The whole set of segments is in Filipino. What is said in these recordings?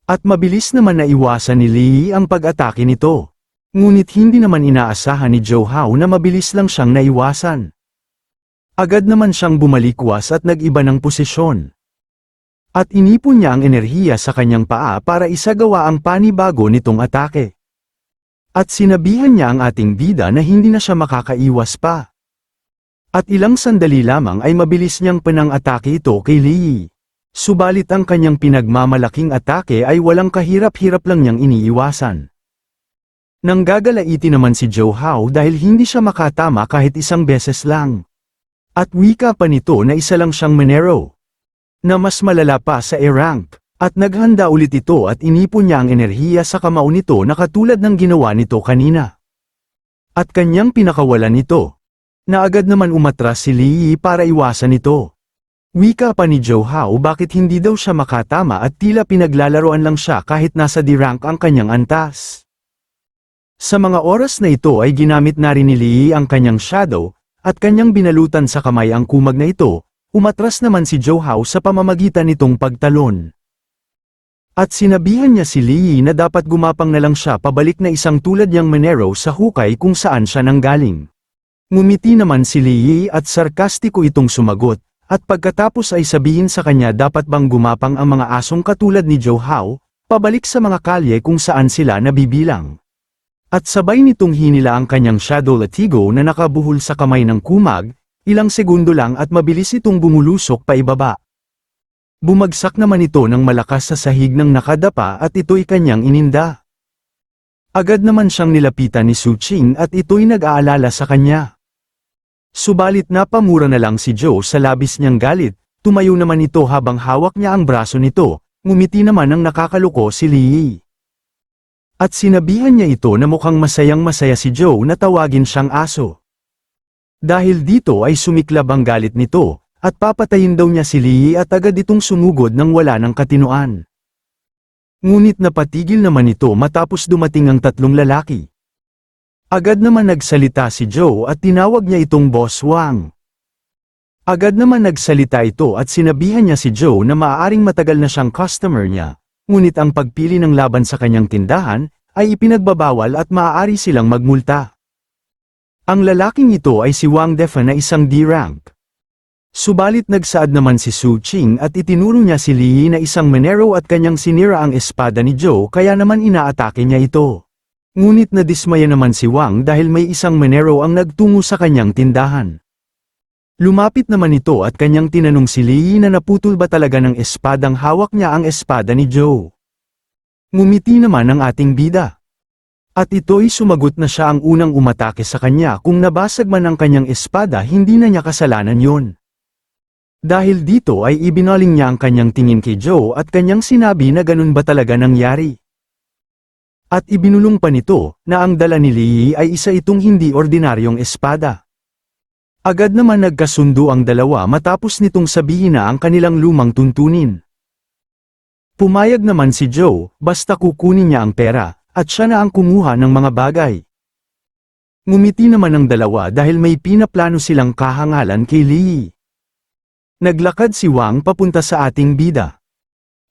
At mabilis naman na iwasan ni Lee ang pag-atake nito. Ngunit hindi naman inaasahan ni Zhou Hao na mabilis lang siyang naiwasan. Agad naman siyang bumalikwas at nag-iba ng posisyon. At inipon niya ang enerhiya sa kanyang paa para isagawa ang panibago nitong atake. At sinabihan niya ang ating bida na hindi na siya makakaiwas pa. At ilang sandali lamang ay mabilis niyang pinang-atake ito kay Lee. Subalit ang kanyang pinagmamalaking atake ay walang kahirap-hirap lang niyang iniiwasan. Nanggagalaiti naman si Zhou Hao dahil hindi siya makatama kahit isang beses lang. At wika pa nito na isa lang siyang Monero, na mas malala pa sa E-rank, at naghanda ulit ito at inipon niya ang enerhiya sa kamao nito na katulad ng ginawa nito kanina. At kanyang pinakawalan nito, na agad naman umatras si Lee para iwasan ito. Wika pa ni Zhou Hao bakit hindi daw siya makatama at tila pinaglalaroan lang siya kahit nasa D-rank ang kanyang antas. Sa mga oras na ito ay ginamit na rin ni Lee ang kanyang shadow, at kanyang binalutan sa kamay ang kumag na ito, umatras naman si Zhou Hao sa pamamagitan nitong pagtalon. At sinabihan niya si Lee na dapat gumapang na lang siya pabalik na isang tulad niyang Monero sa hukay kung saan siya nanggaling. Ngumiti naman si Lee at sarkastiko itong sumagot. At pagkatapos ay sabihin sa kanya dapat bang gumapang ang mga asong katulad ni Zhou Hao, pabalik sa mga kalye kung saan sila nabibilang. At sabay nitong hinila ang kanyang shadow latigo na nakabuhol sa kamay ng kumag, ilang segundo lang at mabilis itong bumulusok pa ibaba. Bumagsak naman ito ng malakas sa sahig ng nakadapa at ito'y kanyang ininda. Agad naman siyang nilapitan ni Su Qing at ito'y nag-aalala sa kanya. Subalit napamura na lang si Zhou sa labis niyang galit, tumayo naman ito habang hawak niya ang braso nito, ngumiti naman ang nakakaloko si Lee. At sinabihan niya ito na mukhang masayang-masaya si Zhou na tawagin siyang aso. Dahil dito ay sumiklab ang galit nito, at papatayin daw niya si Lee at agad itong sumugod nang wala ng katinuan. Ngunit napatigil naman ito matapos dumating ang tatlong lalaki. Agad naman nagsalita si Zhou at tinawag niya itong Boss Wang. Agad naman nagsalita ito at sinabihan niya si Zhou na maaaring matagal na siyang customer niya, ngunit ang pagpili ng laban sa kanyang tindahan ay ipinagbabawal at maaari silang magmulta. Ang lalaking ito ay si Wang Defa na isang D-rank. Subalit nagsaad naman si Su Qing at itinuro niya si Lee na isang Monero at kanyang sinira ang espada ni Zhou kaya naman inaatake niya ito. Ngunit nadismaya naman si Wang dahil may isang Monero ang nagtungo sa kanyang tindahan. Lumapit naman ito at kanyang tinanong si Lee na naputol ba talaga ng espadang hawak niya ang espada ni Zhou. Ngumiti naman ang ating bida. At ito'y sumagot na siya ang unang umatake sa kanya kung nabasag man ang kanyang espada hindi na niya kasalanan yon. Dahil dito ay ibinaling niya ang kanyang tingin kay Zhou at kanyang sinabi na ganun ba talaga nangyari. At ibinulong pa nito, na ang dala ni Lee ay isa itong hindi ordinaryong espada. Agad naman nagkasundo ang dalawa matapos nitong sabihin na ang kanilang lumang tuntunin. Pumayag naman si Zhou, basta kukunin niya ang pera, at siya na ang kumuha ng mga bagay. Ngumiti naman ang dalawa dahil may pinaplano silang kahangalan kay Lee. Naglakad si Wang papunta sa ating bida.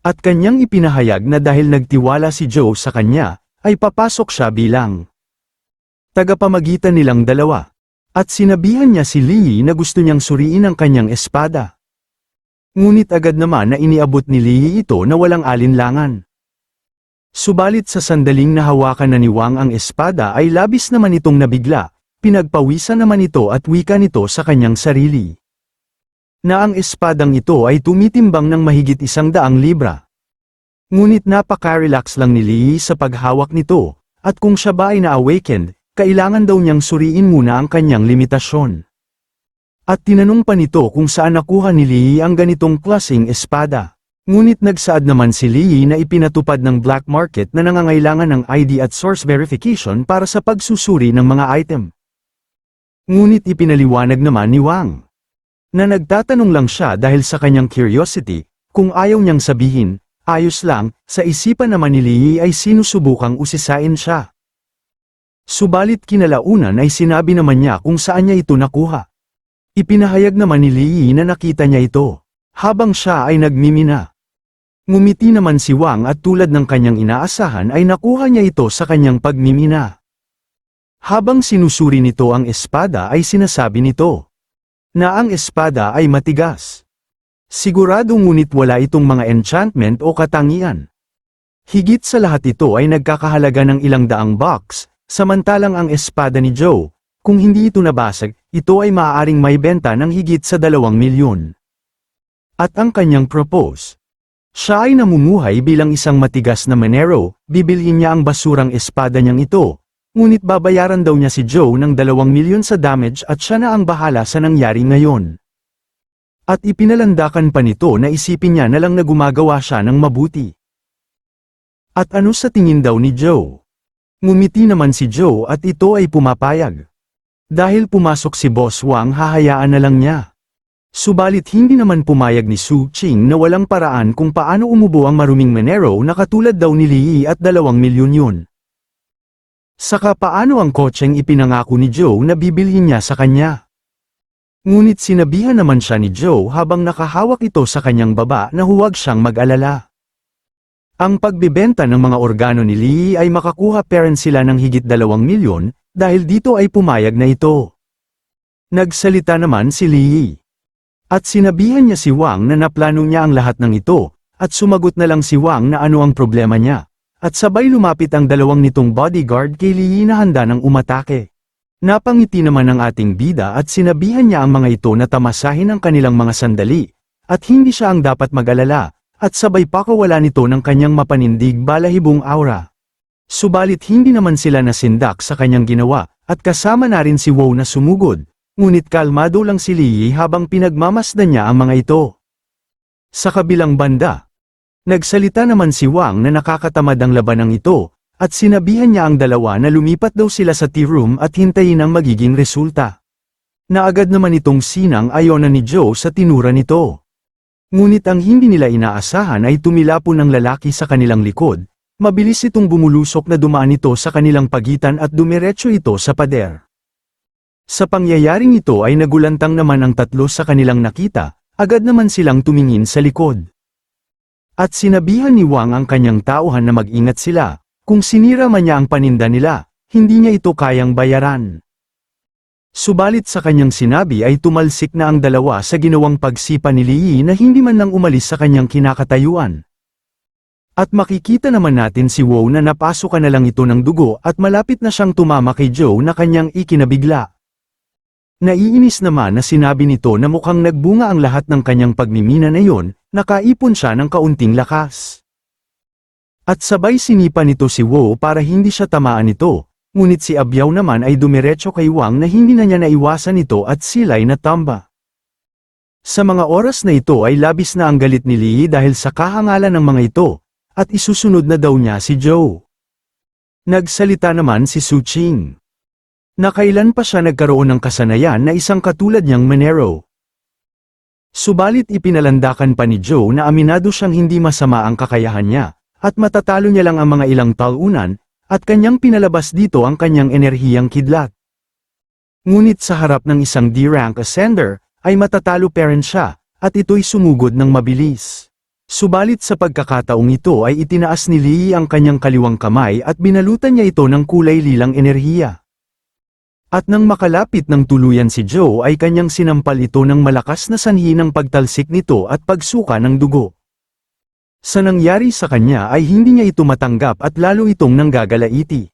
At kanyang ipinahayag na dahil nagtiwala si Zhou sa kanya, ay papasok siya bilang tagapamagitan nilang dalawa. At sinabihan niya si Lee na gusto niyang suriin ang kanyang espada. Ngunit agad naman na iniabot ni Lee ito na walang alinlangan. Subalit sa sandaling nahawakan na ni Wang ang espada ay labis naman itong nabigla, pinagpawisan naman ito at wika nito sa kanyang sarili. Na ang espadang ito ay tumitimbang ng mahigit 100 libra. Ngunit napaka-relax lang ni Lee sa paghawak nito, at kung siya ba ay na-awakened, kailangan daw niyang suriin muna ang kanyang limitasyon. At tinanong pa nito kung saan nakuha ni Lee ang ganitong klaseng espada. Ngunit nagsaad naman si Lee na ipinatupad ng black market na nangangailangan ng ID at source verification para sa pagsusuri ng mga item. Ngunit ipinaliwanag naman ni Wang na nagtatanong lang siya dahil sa kanyang curiosity, kung ayaw niyang sabihin, ayos lang, sa isipan naman ni Lee ay sinusubukang usisain siya. Subalit kinalaunan ay sinabi naman niya kung saan niya ito nakuha. Ipinahayag naman ni Lee na nakita niya ito, habang siya ay nagmimina. Ngumiti naman si Wang at tulad ng kanyang inaasahan ay nakuha niya ito sa kanyang pagmimina. Habang sinusuri nito ang espada ay sinasabi nito na ang espada ay matigas. Sigurado ngunit wala itong mga enchantment o katangian. Higit sa lahat ito ay nagkakahalaga ng ilang daang bucks, samantalang ang espada ni Joe, kung hindi ito nabasag, ito ay maaaring maibenta ng higit sa 2 milyon. At ang kanyang propose. Siya ay namumuhay bilang isang matigas na manero, bibilhin niya ang basurang espada niyang ito. Ngunit babayaran daw niya si Joe ng 2 milyon sa damage at siya na ang bahala sa nangyari ngayon. At ipinalandakan pa nito na isipin niya na lang na gumagawa siya ng mabuti. At ano sa tingin daw ni Joe? Ngumiti naman si Joe at ito ay pumapayag. Dahil pumasok si Boss Wang hahayaan na lang niya. Subalit hindi naman pumayag ni Su Qing na walang paraan kung paano umubo ang maruming manero na katulad daw ni Li at 2 milyon yun. Saka paano ang kotseng ipinangako ni Joe na bibilhin niya sa kanya? Ngunit sinabihan naman siya ni Joe habang nakahawak ito sa kanyang baba na huwag siyang mag-alala. Ang pagbibenta ng mga organo ni Li ay makakuha pa rin sila ng higit 2 milyon, dahil dito ay pumayag na ito. Nagsalita naman si Li. At sinabihan niya si Wang na naplano niya ang lahat ng ito, at sumagot na lang si Wang na ano ang problema niya. At sabay lumapit ang 2 nitong bodyguard kay Li na handa ng umatake. Napangiti naman ang ating bida at sinabihan niya ang mga ito na tamasahin ang kanilang mga sandali, at hindi siya ang dapat mag-alala, at sabay pakawala nito ng kanyang mapanindig balahibong aura. Subalit hindi naman sila nasindak sa kanyang ginawa, at kasama na rin si Wu na sumugod, ngunit kalmado lang si Li habang pinagmamasdan niya ang mga ito. Sa kabilang banda, nagsalita naman si Wang na nakakatamad ang labanang ito, at sinabihan niya ang dalawa na lumipat daw sila sa tea room at hintayin ang magiging resulta. Naagad naman itong sinang ayaw na ni Joe sa tinura nito. Ngunit ang hindi nila inaasahan ay tumilapon ng lalaki sa kanilang likod, mabilis itong bumulusok na dumaan ito sa kanilang pagitan at dumiretso ito sa pader. Sa pangyayaring ito ay nagulantang naman ang tatlo sa kanilang nakita, agad naman silang tumingin sa likod. At sinabihan ni Wang ang kanyang tauhan na mag-ingat sila, kung sinira man niya ang paninda nila, hindi niya ito kayang bayaran. Subalit sa kanyang sinabi ay tumalsik na ang dalawa sa ginawang pagsipa ni Li na hindi man lang umalis sa kanyang kinakatayuan. At makikita naman natin si Wu na napasukan na lang ito ng dugo at malapit na siyang tumama kay Joe na kanyang ikinabigla. Naiinis naman na sinabi nito na mukhang nagbunga ang lahat ng kanyang pagmimina na yon, nakaipon siya ng kaunting lakas. At sabay sinipa nito si Wu para hindi siya tamaan nito, ngunit si Abyaw naman ay dumiretso kay Wang na hindi na niya naiwasan ito at sila'y natamba. Sa mga oras na ito ay labis na ang galit ni Li dahil sa kahangalan ng mga ito, at isusunod na daw niya si Joe. Nagsalita naman si Su Qing. Nakailan pa siya nagkaroon ng kasanayan na isang katulad niyang manero. Subalit ipinalandakan pa ni Joe na aminado siyang hindi masama ang kakayahan niya, at matatalo niya lang ang mga ilang talunan, at kanyang pinalabas dito ang kanyang enerhiyang kidlat. Ngunit sa harap ng isang D-rank ascender, ay matatalo pa rin siya, at ito'y sumugod ng mabilis. Subalit sa pagkakataong ito ay itinaas ni Li ang kanyang kaliwang kamay at binalutan niya ito ng kulay lilang enerhiya. At nang makalapit ng tuluyan si Joe ay kanyang sinampal ito ng malakas na sanhi ng pagtalsik nito at pagsuka ng dugo. Sa nangyari sa kanya ay hindi niya ito matanggap at lalo itong nanggagalaiti.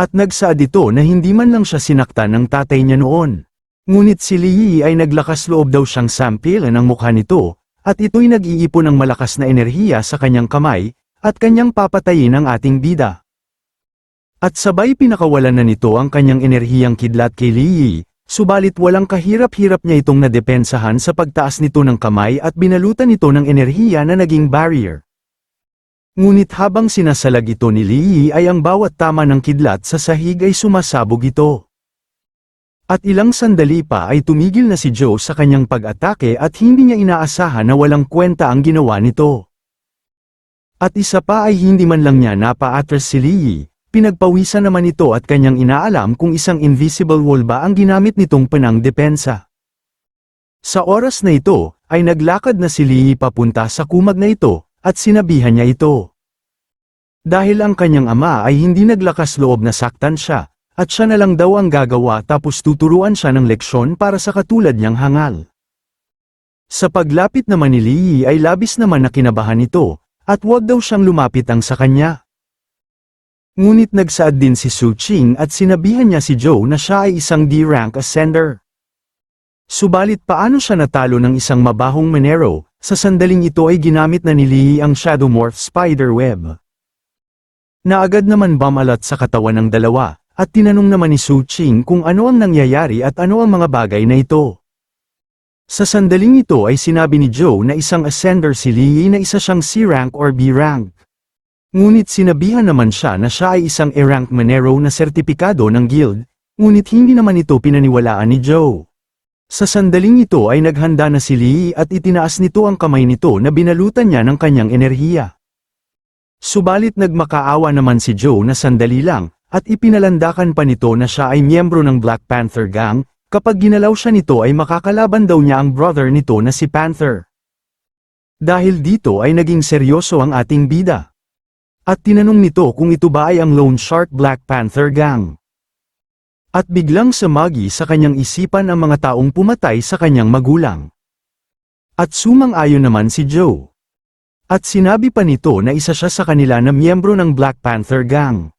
At nagsaad ito na hindi man lang siya sinaktan ng tatay niya noon. Ngunit si Li ay naglakas loob daw siyang sampilan ng mukha nito, at ito'y nag-iipon ng malakas na enerhiya sa kanyang kamay, at kanyang papatayin ang ating bida. At sabay pinakawalan na nito ang kanyang enerhiyang kidlat kay Li, subalit walang kahirap-hirap niya itong nadepensahan sa pagtaas nito ng kamay at binalutan ito ng enerhiya na naging barrier. Ngunit habang sinasalag ito ni Li ay ang bawat tama ng kidlat sa sahig ay sumasabog ito. At ilang sandali pa ay tumigil na si Joe sa kanyang pag-atake at hindi niya inaasahan na walang kwenta ang ginawa nito. At isa pa ay hindi man lang niya napa-atras si Li, pinagpawisan naman ito at kanyang inaalam kung isang invisible wall ba ang ginamit nitong panang depensa. Sa oras na ito, ay naglakad na si Li papunta sa kumag na ito, at sinabihan niya ito. Dahil ang kanyang ama ay hindi naglakas loob na saktan siya, at siya na lang daw ang gagawa tapos tuturuan siya ng leksyon para sa katulad niyang hangal. Sa paglapit naman ni Lee ay labis naman na kinabahan ito, at huwag daw siyang lumapit ang sa kanya. Ngunit nagsaad din si Su Qing at sinabihan niya si Joe na siya ay isang D-rank ascender. Subalit paano siya natalo ng isang mabahong Monero, sa sandaling ito ay ginamit na ni Lee ang Shadowmorph Spiderweb. Naagad naman bumalat sa katawan ng dalawa, at tinanong naman ni Su Qing kung ano ang nangyayari at ano ang mga bagay na ito. Sa sandaling ito ay sinabi ni Joe na isang ascender si Lee na isa siyang C-rank or B-rank. Ngunit sinabihan naman siya na siya ay isang A-rank Monero na sertipikado ng guild, ngunit hindi naman ito pinaniwalaan ni Joe. Sa sandaling ito ay naghanda na si Lee at itinaas nito ang kamay nito na binalutan niya ng kanyang enerhiya. Subalit nagmakaawa naman si Joe na sandali lang, at ipinalandakan pa nito na siya ay miyembro ng Black Panther Gang, kapag ginalaw siya nito ay makakalaban daw niya ang brother nito na si Panther. Dahil dito ay naging seryoso ang ating bida. At tinanong nito kung ito ba ay ang Lone Shark Black Panther Gang. At biglang sumagi sa kanyang isipan ang mga taong pumatay sa kanyang magulang. At sumang-ayon naman si Joe. At sinabi pa nito na isa siya sa kanila na miyembro ng Black Panther Gang.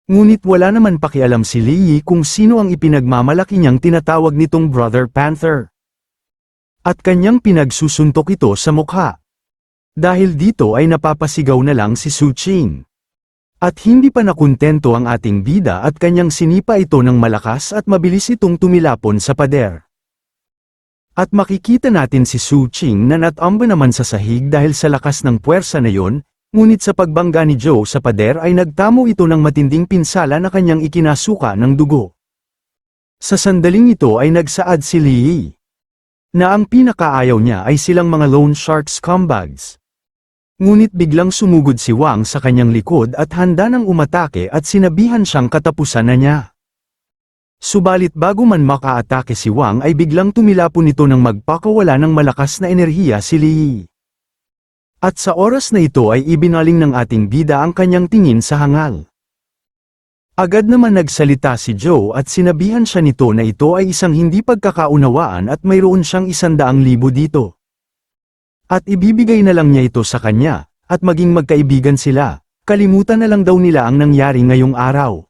Ngunit wala naman pakialam si Lee kung sino ang ipinagmamalaki niyang tinatawag nitong Brother Panther. At kanyang pinagsusuntok ito sa mukha. Dahil dito ay napapasigaw na lang si Su Qing. At hindi pa nakuntento ang ating bida at kanyang sinipa ito ng malakas at mabilis itong tumilapon sa pader. At makikita natin si Su Qing na natumba naman sa sahig dahil sa lakas ng puwersa na yon. Ngunit sa pagbangga ni Joe sa pader ay nagtamo ito ng matinding pinsala na kanyang ikinasuka ng dugo. Sa sandaling ito ay nagsaad si Lee na ang pinakaayaw niya ay silang mga Lone Shark scumbags. Ngunit biglang sumugod si Wang sa kanyang likod at handa nang umatake at sinabihan siyang katapusan na niya. Subalit bago man makaatake si Wang ay biglang tumilapon nito ng magpakawala ng malakas na enerhiya si Lee. At sa oras na ito ay ibinaling ng ating bida ang kanyang tingin sa hangal. Agad naman nagsalita si Joe at sinabihan siya nito na ito ay isang hindi pagkakaunawaan at mayroon siyang 100,000 dito. At ibibigay na lang niya ito sa kanya, at maging magkaibigan sila, kalimutan na lang daw nila ang nangyari ngayong araw.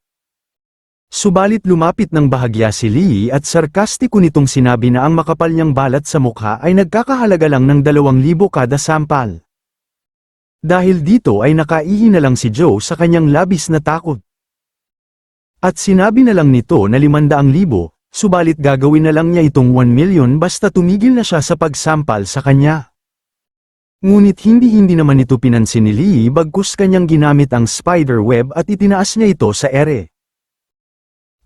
Subalit lumapit ng bahagya si Lee at sarkastiko nitong sinabi na ang makapal niyang balat sa mukha ay nagkakahalaga lang ng 2,000 kada sampal. Dahil dito ay nakaihi na lang si Joe sa kanyang labis na takot. At sinabi na lang nito na 500,000, subalit gagawin na lang niya itong 1,000,000 basta tumigil na siya sa pagsampal sa kanya. Ngunit hindi naman ito pinansin ni Lee bagkus kanyang ginamit ang spiderweb at itinaas niya ito sa ere.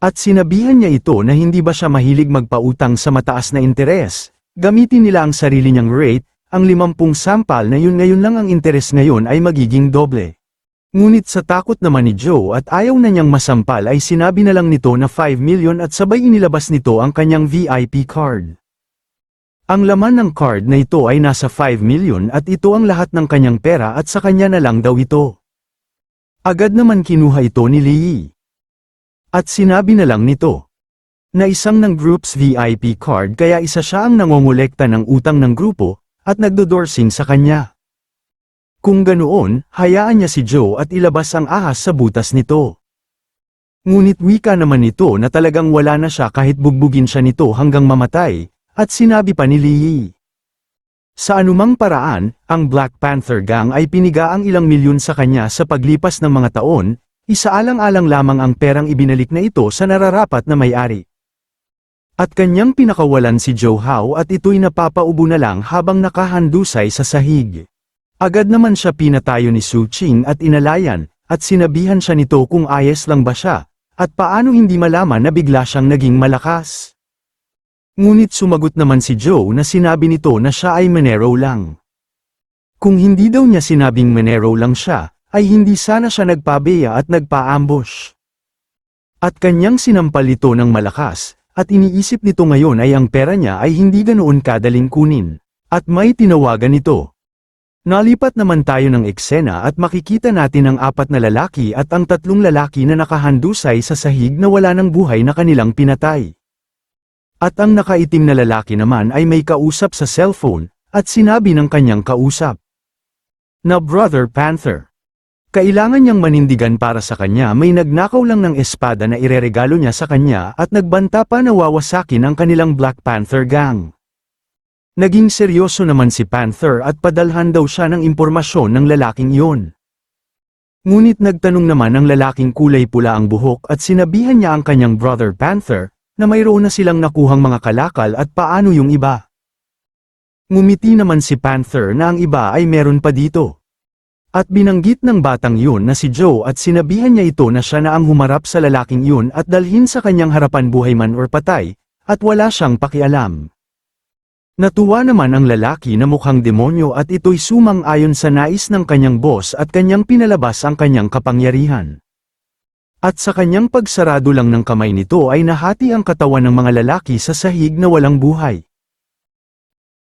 At sinabihan niya ito na hindi ba siya mahilig magpautang sa mataas na interes, gamitin nila ang sarili niyang rate, ang 50 sampal na yun ngayon lang ang interes ngayon ay magiging doble. Ngunit sa takot naman ni Joe at ayaw na niyang masampal ay sinabi na lang nito na 5,000,000 at sabay inilabas nito ang kanyang VIP card. Ang laman ng card na ito ay nasa 5,000,000 at ito ang lahat ng kanyang pera at sa kanya na lang daw ito. Agad naman kinuha ito ni Lee. At sinabi na lang nito na isang ng group's VIP card kaya isa siya ang nangongolekta ng utang ng grupo, at nagdodorsing sa kanya. Kung ganoon, hayaan niya si Joe at ilabas ang ahas sa butas nito. Ngunit wika naman nito na talagang wala na siya kahit bugbugin siya nito hanggang mamatay, at sinabi pa ni Lee. Sa anumang paraan, ang Black Panther Gang ay piniga ang ilang milyon sa kanya sa paglipas ng mga taon, isaalang-alang lamang ang perang ibinalik na ito sa nararapat na may-ari. At kanyang pinakawalan si Joe Hao at ito'y napapaubo na lang habang nakahandusay sa sahig. Agad naman siya pinatayo ni Su Qing at inalayan, at sinabihan siya nito kung ayos lang ba siya, at paano hindi malaman na bigla siyang naging malakas. Ngunit sumagot naman si Joe na sinabi nito na siya ay Monero lang. Kung hindi daw niya sinabing Monero lang siya, ay hindi sana siya nagpabeya at nagpa-ambush. At kanyang sinampal ito ng malakas, at iniisip nito ngayon ay ang pera niya ay hindi ganoon kadaling kunin. At may tinawagan ito. Nalipat naman tayo ng eksena at makikita natin ang 4 na lalaki at ang 3 lalaki na nakahandusay sa sahig na wala ng buhay na kanilang pinatay. At ang nakaitim na lalaki naman ay may kausap sa cellphone, at sinabi ng kanyang kausap na Brother Panther. Kailangan niyang manindigan para sa kanya, may nagnakaw lang ng espada na ireregalo niya sa kanya at nagbanta pa na wawasakin ang kanilang Black Panther gang. Naging seryoso naman si Panther at padalhan daw siya ng impormasyon ng lalaking iyon. Ngunit nagtanong naman ang lalaking kulay pula ang buhok at sinabihan niya ang kanyang Brother Panther, na mayroon na silang nakuhang mga kalakal at paano yung iba. Ngumiti naman si Panther na ang iba ay meron pa dito. At binanggit ng batang yun na si Joe at sinabihan niya ito na siya na ang humarap sa lalaking yun at dalhin sa kanyang harapan buhay man or patay, at wala siyang pakialam. Natuwa naman ang lalaki na mukhang demonyo at ito'y sumang-ayon sa nais ng kanyang boss at kanyang pinalabas ang kanyang kapangyarihan. At sa kanyang pagsarado lang ng kamay nito ay nahati ang katawan ng mga lalaki sa sahig na walang buhay.